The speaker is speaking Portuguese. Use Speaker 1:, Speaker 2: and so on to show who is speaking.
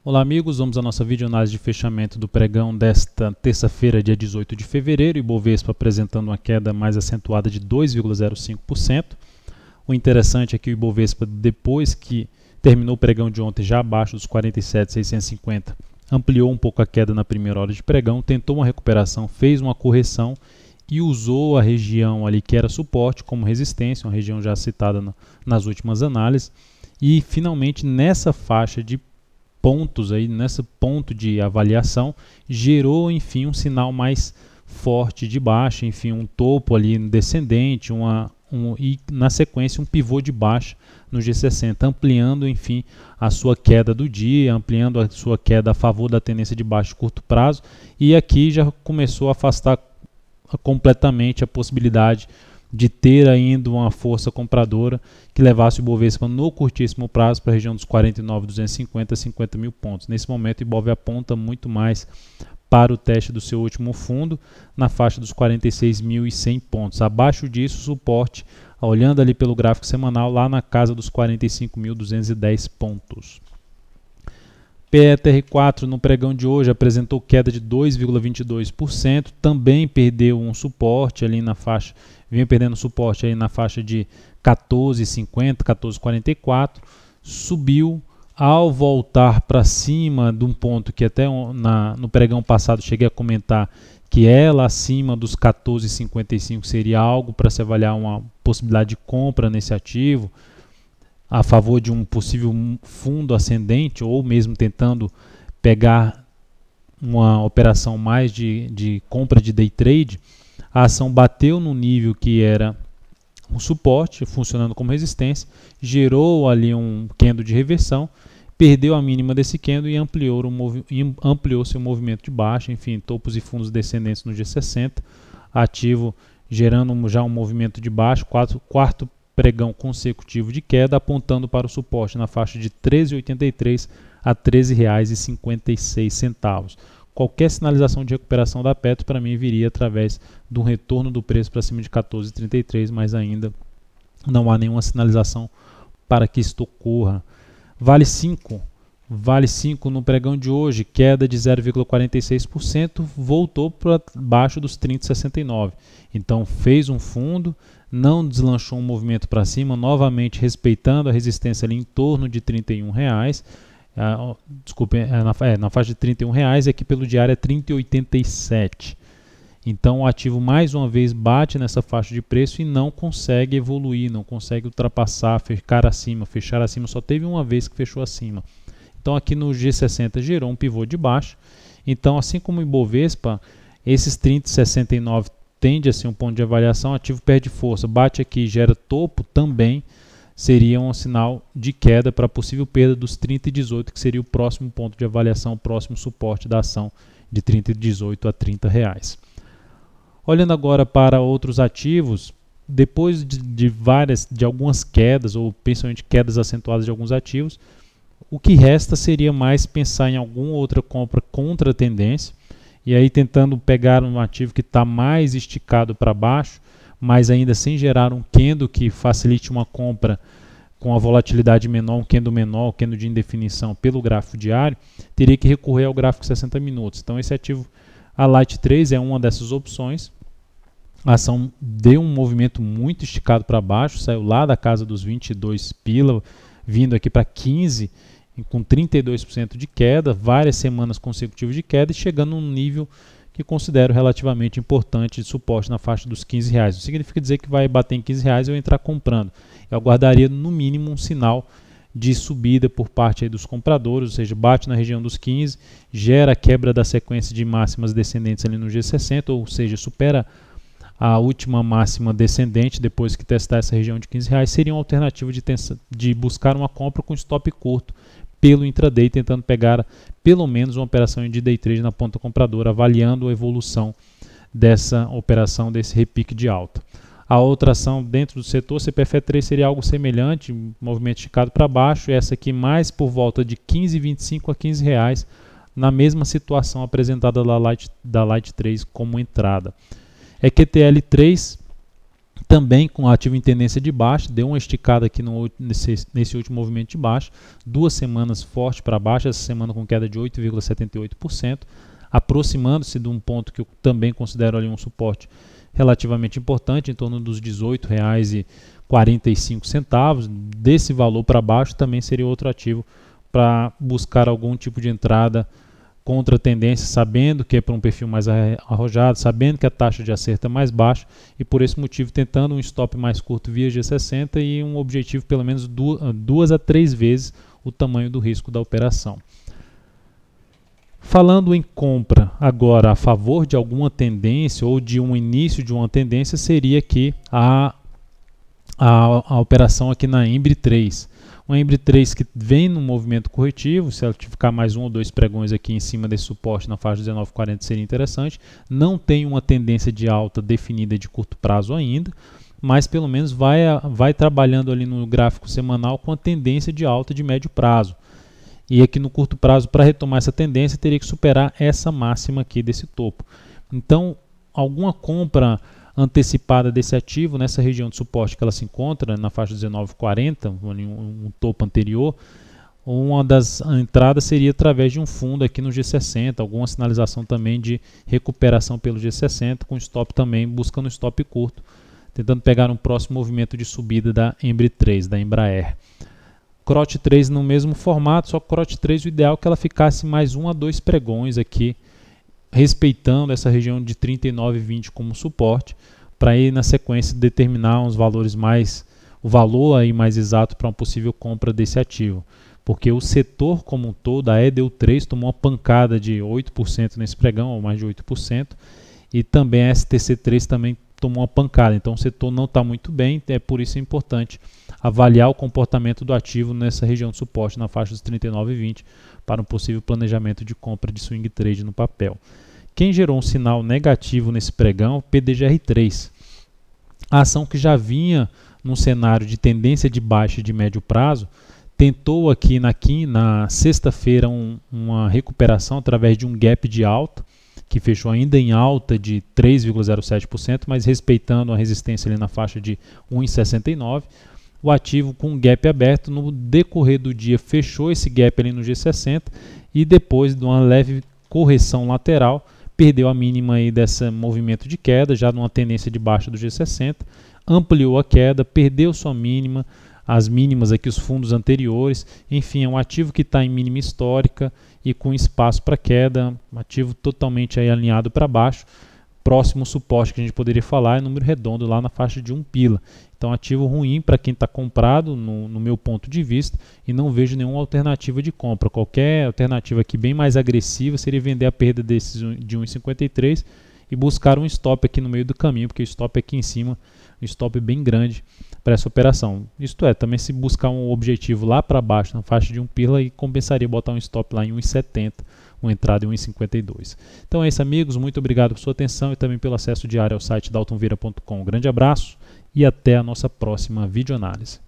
Speaker 1: Olá amigos, vamos à nossa videoanálise de fechamento do pregão desta terça-feira, dia 18 de fevereiro, Ibovespa apresentando uma queda mais acentuada de 2,05%. O interessante é que o Ibovespa, depois que terminou o pregão de ontem já abaixo dos 47.650, ampliou um pouco a queda na primeira hora de pregão, tentou uma recuperação, fez uma correção e usou a região ali que era suporte como resistência, uma região já citada nas últimas análises, e finalmente nessa faixa de pontos aí, nesse ponto de avaliação, gerou enfim um sinal mais forte de baixa, enfim um topo ali descendente, e na sequência um pivô de baixa no G60, ampliando enfim a sua queda do dia, ampliando a sua queda a favor da tendência de baixo curto prazo, e aqui já começou a afastar completamente a possibilidade de ter ainda uma força compradora que levasse o Ibovespa no curtíssimo prazo para a região dos 49.250 a 50 mil pontos. Nesse momento, o Ibov aponta muito mais para o teste do seu último fundo, na faixa dos 46.100 pontos. Abaixo disso, suporte, olhando ali pelo gráfico semanal, lá na casa dos 45.210 pontos. PETR4 no pregão de hoje apresentou queda de 2,22%, também perdeu um suporte ali na faixa, vinha perdendo suporte aí na faixa de 14,50, 14,44, subiu ao voltar para cima de um ponto que até no pregão passado cheguei a comentar que ela acima dos 14,55 seria algo para se avaliar uma possibilidade de compra nesse ativo, a favor de um possível fundo ascendente ou mesmo tentando pegar uma operação mais de compra de day trade. A ação bateu no nível que era um suporte, funcionando como resistência, gerou ali um candle de reversão, perdeu a mínima desse candle e ampliou seu movimento de baixa, enfim, topos e fundos descendentes no G60, ativo gerando já um movimento de baixa, quarto pregão consecutivo de queda, apontando para o suporte na faixa de R$ 13,83 a R$ 13,56. Qualquer sinalização de recuperação da Petro para mim viria através do retorno do preço para cima de 14,33, mas ainda não há nenhuma sinalização para que isto ocorra. Vale 5 no pregão de hoje, queda de 0,46%, voltou para baixo dos 30,69. Então fez um fundo, não deslanchou um movimento para cima, novamente respeitando a resistência ali em torno de R$ 31,00. Na faixa de R$ 31,00, e aqui pelo diário é R$ 30,87. Então o ativo mais uma vez bate nessa faixa de preço e não consegue evoluir, não consegue ultrapassar, fechar acima, só teve uma vez que fechou acima. Então aqui no G60 gerou um pivô de baixo. Então assim como o Ibovespa, esses 30,69 tende a ser um ponto de avaliação, o ativo perde força, bate aqui, gera topo, também seria um sinal de queda para possível perda dos 30,18, que seria o próximo ponto de avaliação, o próximo suporte da ação de 30,18 a R$ 30,00. Olhando agora para outros ativos, depois de algumas quedas, ou principalmente quedas acentuadas de alguns ativos, o que resta seria mais pensar em alguma outra compra contra a tendência, e aí tentando pegar um ativo que está mais esticado para baixo, mas ainda sem gerar um candle que facilite uma compra com a volatilidade menor, um candle de indefinição pelo gráfico diário, teria que recorrer ao gráfico 60 minutos. Então esse ativo, a Light 3, é uma dessas opções. A ação deu um movimento muito esticado para baixo, saiu lá da casa dos 22 pila, vindo aqui para 15, com 32% de queda, várias semanas consecutivas de queda e chegando num nível que considero relativamente importante de suporte na faixa dos R$ 15,00. Não significa dizer que vai bater em R$ 15,00 e eu entrar comprando. Eu aguardaria no mínimo um sinal de subida por parte aí dos compradores, ou seja, bate na região dos 15, gera a quebra da sequência de máximas descendentes ali no G60, ou seja, supera a última máxima descendente depois que testar essa região de R$ 15,00, seria uma alternativa de buscar uma compra com stop curto pelo intraday, tentando pegar pelo menos uma operação de day trade na ponta compradora, avaliando a evolução dessa operação, desse repique de alta. A outra ação dentro do setor, CPFE3, seria algo semelhante, movimento esticado para baixo, essa aqui mais por volta de R$ 15,25 a R$ 15,00, na mesma situação apresentada da Light 3 como entrada. EQTL3 Também com ativo em tendência de baixa, deu uma esticada aqui nesse último movimento de baixa, 2 semanas forte para baixo, essa semana com queda de 8,78%, aproximando-se de um ponto que eu também considero ali um suporte relativamente importante, em torno dos R$ 18,45. Desse valor para baixo também seria outro ativo para buscar algum tipo de entrada contra a tendência, sabendo que é para um perfil mais arrojado, sabendo que a taxa de acerto é mais baixa e por esse motivo tentando um stop mais curto via G60 e um objetivo pelo menos 2 a 3 vezes o tamanho do risco da operação. Falando em compra agora a favor de alguma tendência ou de um início de uma tendência, seria aqui a operação aqui na Embry 3. Uma Embry 3 que vem no movimento corretivo, se ela ficar mais 1 ou 2 pregões aqui em cima desse suporte na faixa de 19,40 seria interessante. Não tem uma tendência de alta definida de curto prazo ainda, mas pelo menos vai trabalhando ali no gráfico semanal com a tendência de alta de médio prazo. E aqui no curto prazo, para retomar essa tendência, teria que superar essa máxima aqui desse topo. Então, alguma compra antecipada desse ativo nessa região de suporte que ela se encontra na faixa 19,40, um topo anterior, uma das entradas seria através de um fundo aqui no G60, alguma sinalização também de recuperação pelo G60, com stop também, buscando um stop curto, tentando pegar um próximo movimento de subida da Embry 3, da Embraer. CROT 3 no mesmo formato, só que CROT 3 o ideal é que ela ficasse mais 1 a 2 pregões aqui, respeitando essa região de 39,20 como suporte, para ir na sequência determinar uns valores o valor aí mais exato para uma possível compra desse ativo. Porque o setor como um todo, a EDU3 tomou uma pancada de 8% nesse pregão, ou mais de 8%, e também a STC3 também tomou uma pancada. Então o setor não está muito bem, é por isso importante avaliar o comportamento do ativo nessa região de suporte na faixa dos 39,20 para um possível planejamento de compra de swing trade no papel. Quem gerou um sinal negativo nesse pregão, PDGR3. A ação que já vinha num cenário de tendência de baixa e de médio prazo, tentou aqui na sexta-feira uma recuperação através de um gap de alta, que fechou ainda em alta de 3,07%, mas respeitando a resistência ali na faixa de 1,69%. O ativo com um gap aberto, no decorrer do dia fechou esse gap ali no G60 e depois de uma leve correção lateral, perdeu a mínima aí desse movimento de queda, já numa tendência de baixa do G60, ampliou a queda, perdeu sua mínima, as mínimas aqui, os fundos anteriores, enfim, é um ativo que está em mínima histórica e com espaço para queda, um ativo totalmente aí alinhado para baixo. Próximo suporte que a gente poderia falar é número redondo lá na faixa de 1 pila. Então ativo ruim para quem está comprado no meu ponto de vista e não vejo nenhuma alternativa de compra. Qualquer alternativa aqui bem mais agressiva seria vender a perda desses de 1,53 e buscar um stop aqui no meio do caminho, porque o stop aqui em cima, um stop bem grande para essa operação. Isto é, também se buscar um objetivo lá para baixo na faixa de 1 pila e compensaria botar um stop lá em 1,70, uma entrada em 1,52. Então é isso, amigos, muito obrigado por sua atenção e também pelo acesso diário ao site daltonvieira.com. Um grande abraço e até a nossa próxima videoanálise.